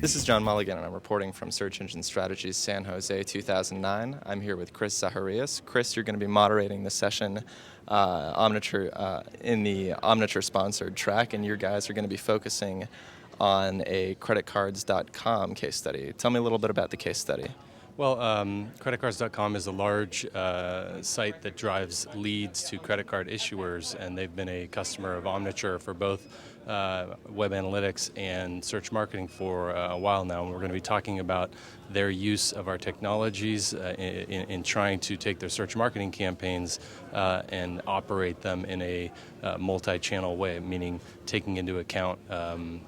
This is John Mulligan, and I'm reporting from Search Engine Strategies San Jose 2009. I'm here with Chris Zaharias. Chris, you're going to be moderating the session Omniture, in the Omniture-sponsored track, and your guys are going to be focusing on a Creditcardscom case study. Tell me a little bit about the case study. Well, Creditcards.com is a large site that drives leads to credit card issuers, and they've been a customer of Omniture for both web analytics and search marketing for a while now. And we're going to be talking about their use of our technologies in trying to take their search marketing campaigns and operate them in a multi-channel way, meaning taking into account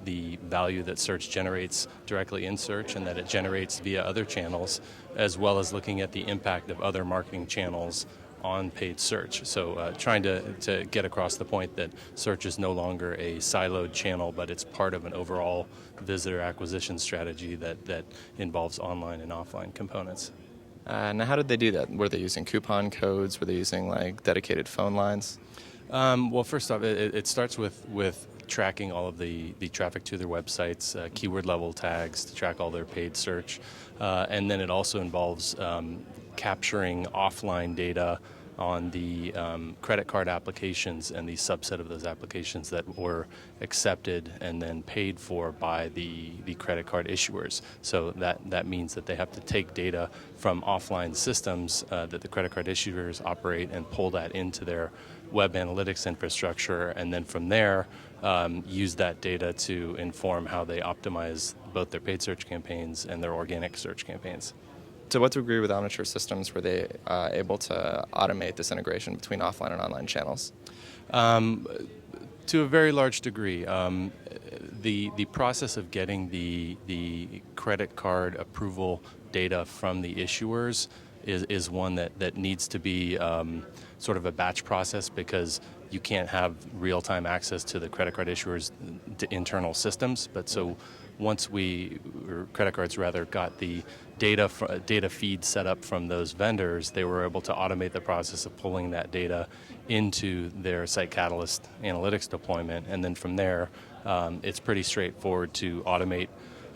the value that search generates directly in search and that it generates via other channels, as well as looking at the impact of other marketing channels on paid search. So trying to get across the point that search is no longer a siloed channel, but it's part of an overall visitor acquisition strategy that involves online and offline components. Now, how did they do that? Were they using coupon codes? Were they using dedicated phone lines? Well, first off, it starts with tracking all of the traffic to their websites, keyword level tags to track all their paid search, and then it also involves capturing offline data on the credit card applications and the subset of those applications that were accepted and then paid for by the credit card issuers. So that means that they have to take data from offline systems that the credit card issuers operate and pull that into their web analytics infrastructure, and then from there use that data to inform how they optimize both their paid search campaigns and their organic search campaigns. To what degree with Omniture systems were they able to automate this integration between offline and online channels? To a very large degree. The process of getting the credit card approval data from the issuers is one that needs to be sort of a batch process, because you can't have real-time access to the credit card issuers' internal systems. But so once credit cards rather, got the data feed set up from those vendors, they were able to automate the process of pulling that data into their Site Catalyst analytics deployment, and then from there, it's pretty straightforward to automate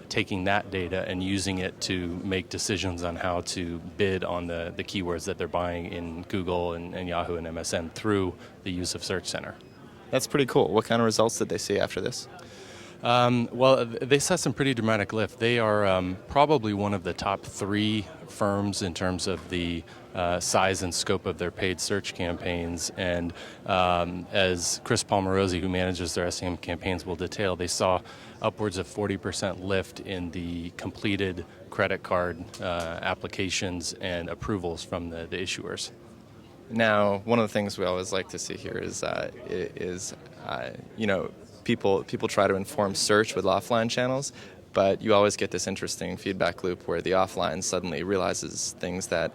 taking that data and using it to make decisions on how to bid on the keywords that they're buying in Google and Yahoo and MSN through the use of Search Center. That's pretty cool. What kind of results did they see after this? Well, they saw some pretty dramatic lift. They are probably one of the top 3 firms in terms of the size and scope of their paid search campaigns. And as Chris Palmerozzi, who manages their SEM campaigns, will detail, they saw upwards of 40% lift in the completed credit card applications and approvals from the issuers. Now, one of the things we always like to see here is people try to inform search with offline channels, but you always get this interesting feedback loop where the offline suddenly realizes things that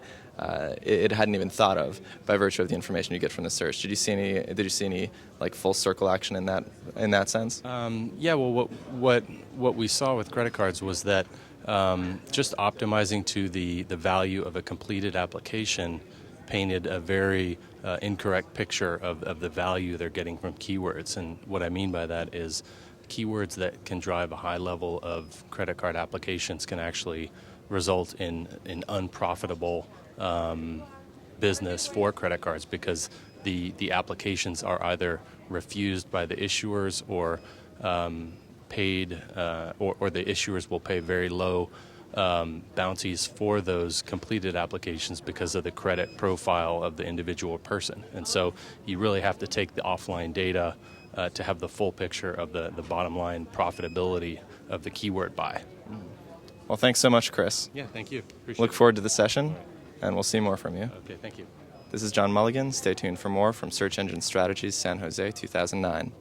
it hadn't even thought of by virtue of the information you get from the search. Did you see any full circle action in that sense? Yeah. Well, what we saw with credit cards was that just optimizing to the value of a completed application painted a very incorrect picture of the value they're getting from keywords. And what I mean by that is keywords that can drive a high level of credit card applications can actually result in unprofitable business for credit cards, because the applications are either refused by the issuers or paid, or the issuers will pay very low bounties for those completed applications because of the credit profile of the individual person. And so you really have to take the offline data to have the full picture of the bottom line profitability of the keyword buy. Well, thanks so much, Chris. Yeah, thank you. Appreciate Look forward to the session, and we'll see more from you. Okay, thank you. This is John Mulligan. Stay tuned for more from Search Engine Strategies San Jose 2009.